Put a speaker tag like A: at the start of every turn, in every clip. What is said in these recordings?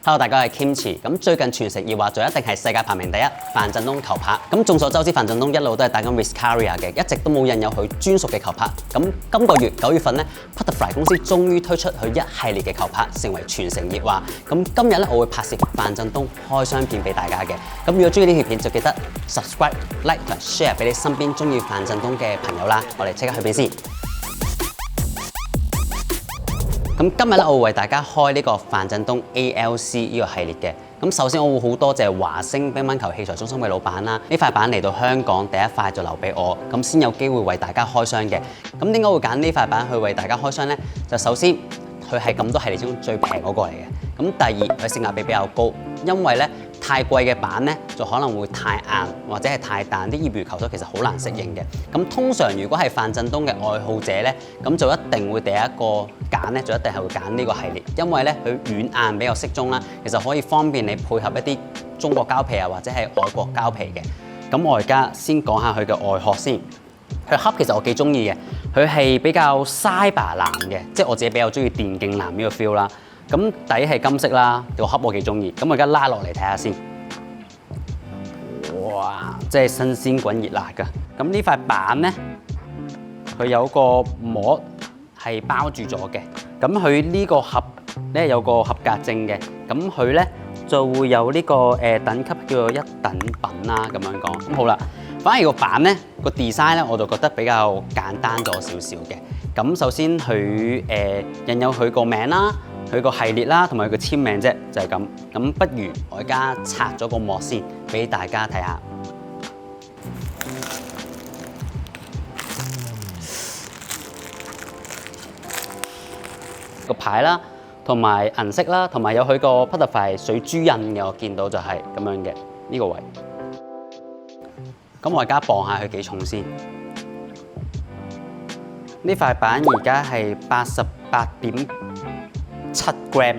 A: Hello， 大家係 Kimchi。咁最近全城熱話就一定係世界排名第一范振東球拍。咁眾所周知，范振東一路都係打緊 Viscaria 嘅，一直都冇印有佢專屬嘅球拍。咁今個月9月份咧 ，Putterfly 公司終於推出佢一系列嘅球拍，成為全城熱話。咁今日咧，我會拍攝范振東開箱片俾大家嘅。咁如果中意呢條片，就記得 subscribe、like 同 share 俾你身邊中意范振東嘅朋友啦。我哋即刻去片先。咁今日咧，我會為大家開呢個范振東 ALC 呢個系列嘅。咁首先我會好多謝華星乒乓球器材中心嘅老闆啦，呢塊板嚟到香港第一塊就留俾我，咁先有機會為大家開箱嘅。咁點解會揀呢塊板去為大家開箱呢？就首先佢係咁多系列中最平嗰個嚟嘅。咁第二佢性價比比較高，因為咧太貴嘅板咧就可能會太硬或者係太彈，啲業餘球手其實好難適應嘅。咁通常如果係范振東嘅愛好者咧，咁就一定會第一個揀咧，就一定係會揀呢個系列，因為咧佢軟硬比較適中啦，其實可以方便你配合一啲中國膠皮啊或者係外國膠皮嘅。咁我而家先講下佢嘅外殼先，佢盒其實我幾中意嘅，佢係比較 cyber 藍嘅，即係我自己比較中意電競藍呢個 feel 啦。咁底係金色啦，個盒我幾中意。咁我而家拉落嚟睇下先，哇！即係新鮮滾熱辣㗎。咁呢塊板咧，佢有個膜係包住咗嘅。咁佢呢個盒咧有個合格證嘅。咁佢咧就會有呢個等級叫做一等品啦，咁樣講。咁好啦，反而個板咧個 design 咧我就覺得比較簡單咗少少嘅。咁首先佢印有佢個名啦。佢個系列啦，同埋佢個簽名啫，就係咁。咁不如我而家拆咗個膜先，俾大家睇下。個牌啦，同埋銀色啦，同埋有佢個 Putterfly 水珠印嘅，我見到就係咁樣嘅呢個位。咁我而家磅下佢幾重先。呢塊板而家係88.7 gram，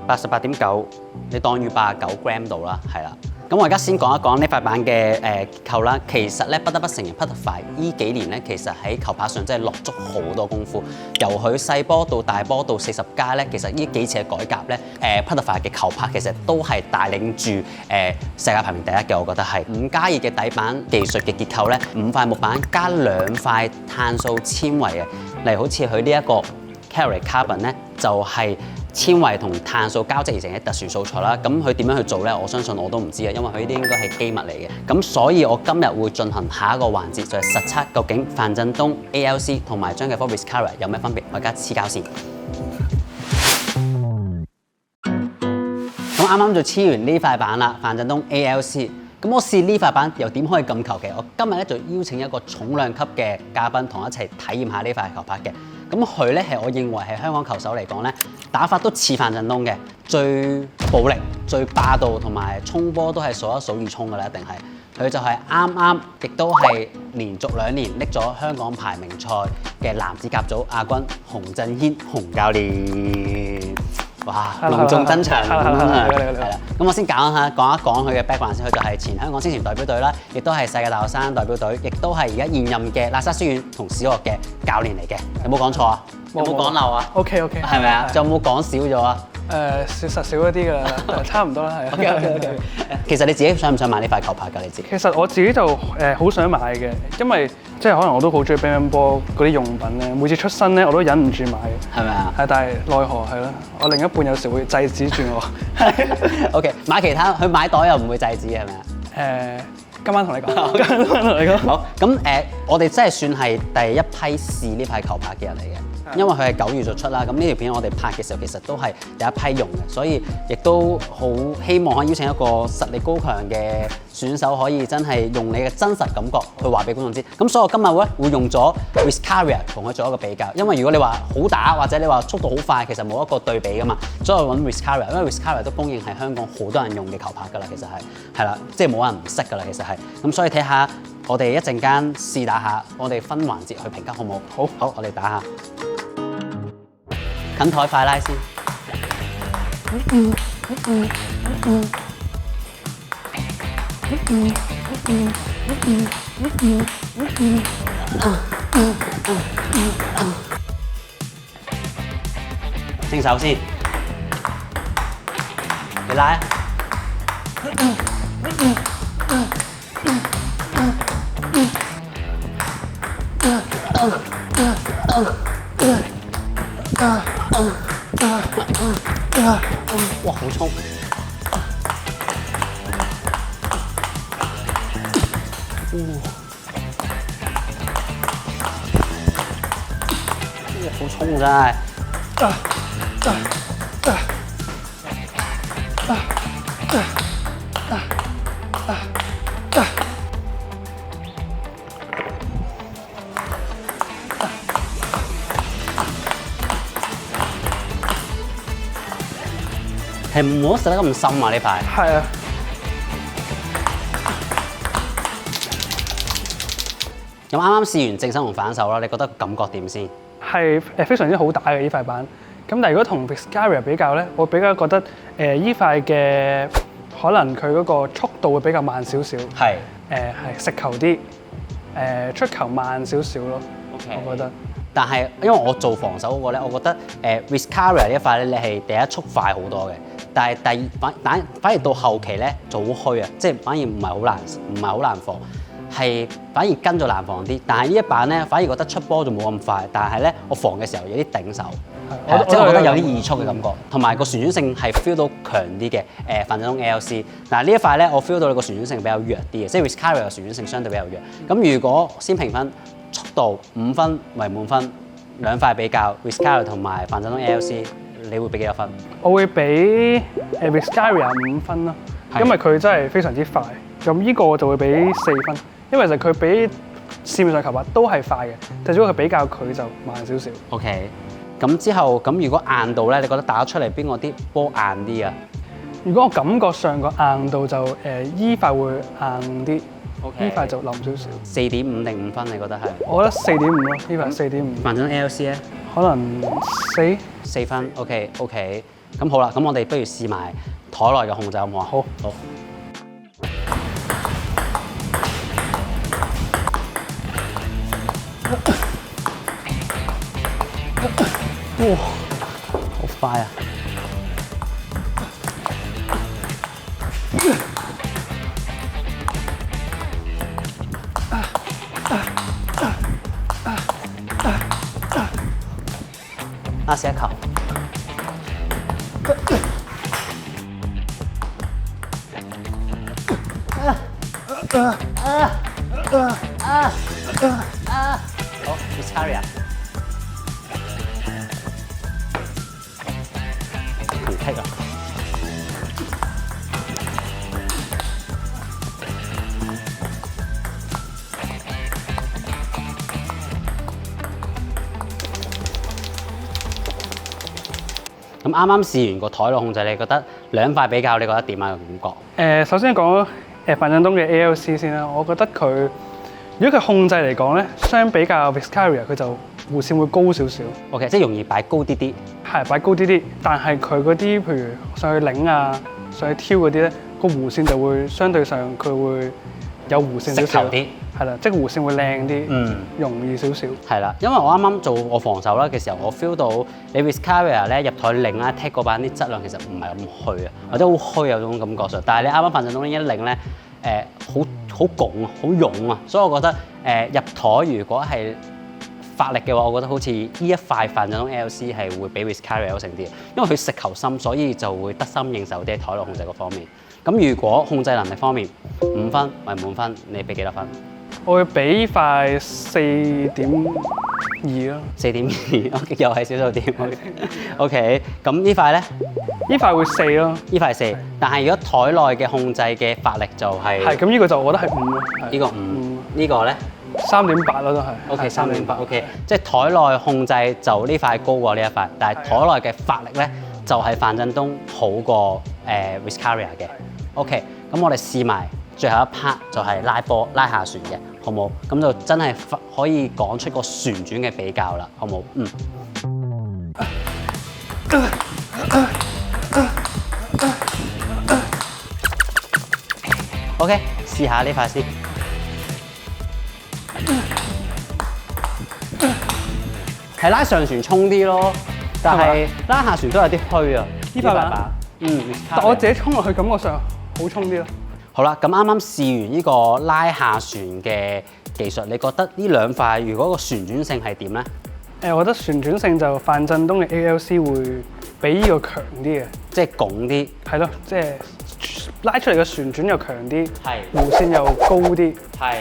A: 88.9，你當於89 gram 度啦，係啦。咁我而家先講一講呢塊板嘅結構啦。其實咧不得不承認 Putterfly 呢幾年咧，其實喺球拍上真係落足好多功夫。由佢細波到大波到40加咧，其實呢幾次嘅改革咧，Putterfly 嘅球拍其實都係帶領住世界排名第一嘅。我覺得係5+2嘅底板技術嘅結構咧，5塊木板加2塊碳素纖維嘅，例如好似佢呢一個 Carac Carbon 咧，就係纖維同碳素交織而成嘅特殊素材啦。咁佢點樣去做咧？我相信我都唔知啊，因為佢呢啲應該係機密嚟嘅。咁所以我今日會進行下一個環節，就係實測究竟范振東 ALC 同埋張繼科 Viscaria 有咩分別。我而家黐膠先。咁啱啱就黐完呢塊板啦，范振東 ALC。咁我試呢塊板又點可以咁求其？我今日咧就邀請一個重量級嘅嘉賓同我一齊體驗下呢塊球拍嘅。咁佢咧係我認為係香港球手嚟講咧，打法都似范振東嘅，最暴力、最霸道同埋衝波都係數一數二衝㗎啦，一定係。佢就係啱啱，亦都係連續2年拎咗香港排名賽嘅男子甲組亞軍洪振軒洪教練。哇！隆重登場係啦。咁我先講一講佢嘅 background 先。佢就係前香港青年代表隊啦，亦都係世界大學生代表隊，亦都係而家現任嘅喇沙書院同小學嘅教練嚟嘅。有冇講錯啊？有冇講漏啊
B: ？OK，
A: 係咪啊？仲有冇講少咗啊？
B: 實少一啲㗎啦，差唔多啦，係。
A: OK。其實你自己想唔想買呢塊球拍㗎？你自己？
B: 其實我自己就好想買嘅，因為即係可能我都好中意乒乓波嗰啲用品咧，每次出新咧我都忍唔住買嘅。係咪啊？係，但係奈何係啦，我另一半有時會制止住我。
A: OK， 買其他，佢買袋又唔會制止係咪啊？
B: 今晚同你講，今晚同你講。
A: 好，咁我哋真係算係第一批試呢塊球拍嘅人嚟嘅。因為佢係9月就出啦，咁呢條片我哋拍嘅時候其實都係第一批用嘅，所以亦都好希望可以邀請一個實力高強嘅選手，可以真係用你嘅真實感覺去話俾觀眾知。咁所以我今日咧會用咗 Viscaria 同佢做一個比較，因為如果你話好打或者你話速度好快，其實冇一個對比噶嘛。所以我揾 Viscaria，因為 Viscaria 都公認係香港好多人用嘅球拍㗎啦，其實係啦，即係冇人唔識㗎啦，其實係。咁所以睇下我哋一陣間試打下，我哋分環節去評價好唔好？好，我哋打下。近台快拉先。正手先。你拉啊！哇，好衝！好衝真係！係唔好食得咁深啊！呢排
B: 係啊。
A: 咁啱啱試完正手同反手啦，你覺得感覺點先？
B: 係非常之好打嘅呢塊板。咁但係如果同 Vizcarria 比較咧，我比較覺得呢塊嘅可能佢嗰個速度會比較慢少少。係。係食球啲，出球慢少少咯。OK。我覺得。
A: 但係因為我做防守嗰個咧，我覺得Vizcarria呢一塊咧，你係第一速快好多嘅。但係反而到後期咧就好虛啊，即係反而唔係好難防，係反而跟咗難防啲。但係呢一板咧反而覺得出波就冇咁快，但係咧我防嘅時候有啲頂手，即係我覺得有啲易速嘅感覺，同埋個旋轉性係 feel 到強啲嘅范振東 ALC。嗱呢一塊咧我 feel 到你個旋轉性比較弱啲嘅，即係 Vizcarria 嘅旋轉性相對比較弱。咁如果先評分速度5分為滿分，兩塊比較 Vizcarria 同埋范振東 ALC。你會俾幾多分？
B: 我會俾Vizcarria 5分咯，因為佢真係非常之快。咁呢個我就會俾4分，因為其實佢比市面上球拍都係快嘅，但係如果佢比較佢就慢少少。
A: OK， 咁之後咁如果硬度咧，你覺得打出嚟邊個啲波硬啲啊？
B: 如果我感覺上個硬度就依塊會硬啲，呢塊就腍少少。
A: 4.5定5分？你覺得係？
B: 我覺得4.5咯，呢塊4.5。
A: 范振東 ALC 咧？
B: 可能4
A: 分。OK。咁好啦，咁我哋不如試埋台內嘅控制好唔好啊？
B: 好。
A: 哇，好快啊！拉屎一球。好 ，Vizcarria。唔剔啊！咁啱啱試完個台內控制，你覺得兩塊比較，你覺得點啊？個感覺？
B: 首先講范振東嘅 ALC 先啦，我覺得佢如果佢控制嚟講咧，相比較 Vizcarria 佢就弧線會高少少。
A: OK， 即係容易擺高啲啲。係
B: 擺高啲啲，但係佢嗰啲譬如上去擰啊、上去挑嗰啲咧，個弧線就會相對上佢會有弧線少少啲。係啦，即係弧線會靚啲，容易少少。係
A: 啦，因為我啱啱做我防守啦嘅時候，我 feel 到你 Vizcarria 咧入台擰啦、踢嗰板啲質量其實唔係咁虛啊，或者好虛有種感覺上。但係你啱啱范振東呢一擰咧，好拱啊，好勇啊，所以我覺得入台如果係發力嘅話，我覺得好似呢一塊范振東 ALC 係會比 Vizcarria 優勝啲嘅，因為佢食球深，所以就會得心應手啲喺台內控制嗰方面。咁如果控制能力方面5分為滿分，你俾幾多分？
B: 我會俾塊4.2咯。
A: 4.2，又係小數點。OK， 咁呢塊咧？
B: 呢塊會4咯。呢
A: 塊4，但係如果台內嘅控制嘅發力就係
B: 咁呢個就我覺得係5咯。
A: 呢個5，呢個咧
B: 3.8咯都係。
A: OK， 3.8。OK， 即係台內控制就呢塊高過呢一塊，但係台內嘅發力咧就係范振東好過Vizcarria 嘅。OK， 咁我哋試埋最後一 part 就係拉波拉下旋嘅，好冇？咁就真係可以講出個旋轉嘅比較啦，好冇？OK， 試下呢塊先。係拉上旋衝啲咯，但係拉下旋都有啲虛啊。呢塊板
B: 但我自己衝落去感覺上好衝啲咯。
A: 好啦，咁啱啱試完呢個拉下船嘅技術，你覺得呢兩塊如果個旋轉性係點咧？
B: 我覺得旋轉性就范振東嘅 ALC 會比呢個強啲嘅，
A: 即係拱啲。
B: 係咯，即係拉出嚟嘅旋轉又強啲，
A: 係
B: 弧線又高啲。
A: 係。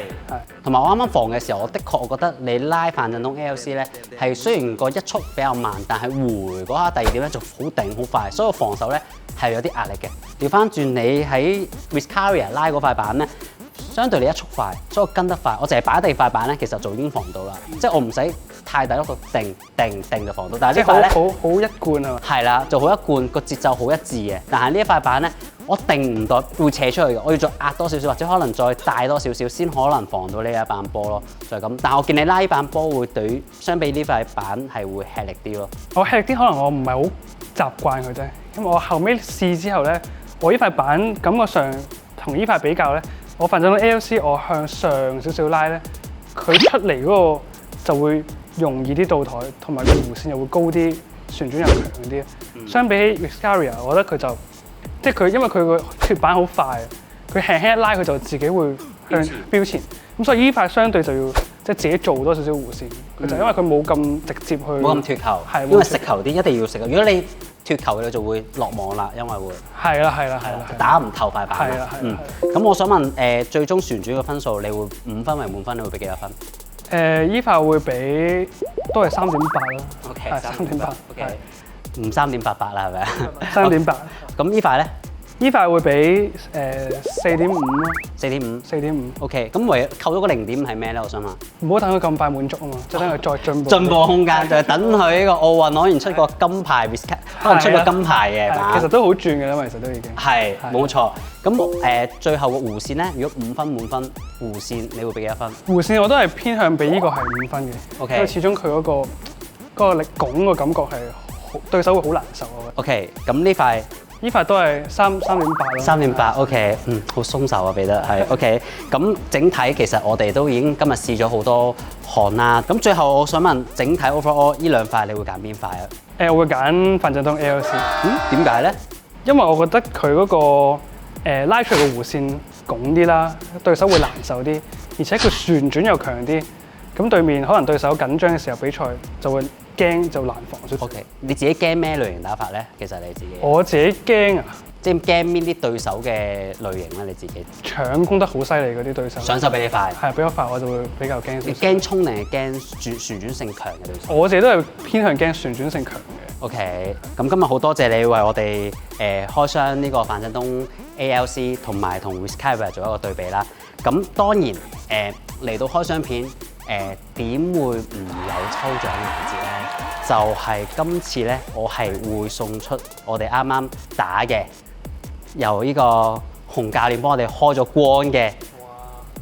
A: 同埋我啱啱防嘅時候，我覺得你拉范振東 ALC 咧係雖然個一速比較慢，但係回嗰下第二點咧就好頂好快，所以我防守咧係有啲壓力嘅。調翻轉你喺 Viscaria 拉嗰塊板咧，相對你一速快，所以我跟得快。我淨係擺第二塊板咧，其實就已經防到啦，即係我唔使太大碌度定就防到。但係呢塊咧
B: 好一貫啊嘛。
A: 係啦，就好一貫，個節奏好一致嘅。但係呢一塊板咧，我定唔到會斜出去嘅，我要再壓多少少，或者可能再帶多少少先可能防到呢一板波咯，就係咁。但係我見你拉呢板波會對相比呢塊板係會吃力啲咯。
B: 我吃力啲，可能我唔係好習慣佢啫，因為我後尾試之後咧，我呢塊板感覺上同呢塊比較咧，我反正 ALC 我向上少少拉咧，佢出嚟嗰個就會容易啲倒台，同埋個弧線又會高啲，旋轉又強啲。相比起 Viscaria， 我覺得佢就即係佢，因為佢個脫板好快，佢輕輕一拉佢就自己會向標前，咁所以呢塊相對就要即係自己做多少少弧線，佢就因為佢冇咁直接去，
A: 冇咁脫球，因為食球啲一定要食。如果你脫球你就會落網啦，因為會係啦，打唔透塊板。係啦。咁我想問最終旋轉嘅分數，你會5分為滿分，你會俾幾多分？
B: 依塊會俾都係3.8啦。
A: OK，
B: 3.8。
A: OK，唔3.88啦，係咪啊
B: ？3.8。
A: 咁呢塊咧？
B: 呢塊會俾4.5咯。4.5。
A: OK， 咁唯扣咗個0.5係咩咧？我想問。
B: 唔好等佢咁快滿足啊嘛，就等佢再進步。
A: 進步空間就係等佢呢個奧運攞完出個金牌 Viscaria， 可能出個金牌嘅板。
B: 其實都好轉嘅啦嘛，其實都已經。
A: 係，冇錯。咁最後個弧線咧，如果5分滿分，弧線你會俾幾多分？
B: 弧線我都係偏向俾呢個係5分嘅。
A: OK。
B: 因為始終佢嗰個力拱個感覺係對手會好難受我覺得。
A: OK，咁呢塊
B: 都係3.8咯。
A: 3.8 OK， 好鬆手啊，俾得係 OK。咁整體其實我哋都已經今日試咗好多項啦。咁最後我想問，整體 overall 呢兩塊你會揀邊塊啊？
B: 我會揀范振東 ALC。
A: 點解咧？
B: 因為我覺得佢嗰個拉出嚟嘅弧線拱啲啦，對手會難受啲，而且佢旋轉又強啲。咁對面可能對手緊張嘅時候比賽就會驚就難防少少。
A: OK， 你自己驚咩類型打法咧？其實你自己
B: 我自己驚啊，
A: 即係驚邊啲對手嘅類型咧？你自己
B: 搶攻得好犀利嗰啲對手，
A: 上手比你快，
B: 係比較快，我就會比較驚少少。
A: 你驚衝定係驚旋轉性強嘅對手？
B: 我自己都係偏向驚旋轉性強嘅。
A: OK， 咁今日好多謝你為我哋開箱呢個范振東 ALC 同埋同 Viscaria 做一個對比啦。咁當然嚟到開箱片。點會唔有抽獎環節咧？就係今次咧，我係會送出我哋啱啱打嘅，由呢個洪教練幫我哋開咗光嘅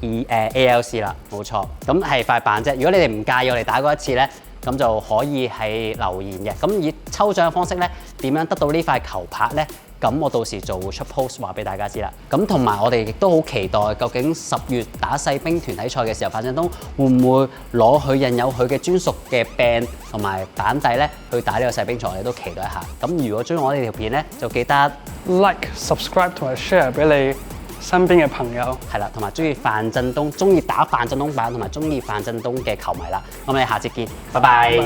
A: ALC 啦，冇錯。咁係塊板啫。如果你哋唔介意我哋打過一次咧，咁就可以係留言嘅。咁以抽獎嘅方式咧，點樣得到呢塊球拍咧？咁我到時就會出 post 話俾大家知啦。咁同埋我哋亦都好期待，究竟10月打世乒團體賽嘅時候，范振東會唔會攞佢印有佢嘅專屬嘅 band 同埋板底咧去打呢個世乒賽？我哋都期待一下。咁如果中意我哋條片咧，就記得
B: like、subscribe 同埋 share 俾你身邊嘅朋友。
A: 係啦，同埋中意范振東、中意打范振東板同埋中意范振東嘅球迷啦。咁我哋下次見，拜拜。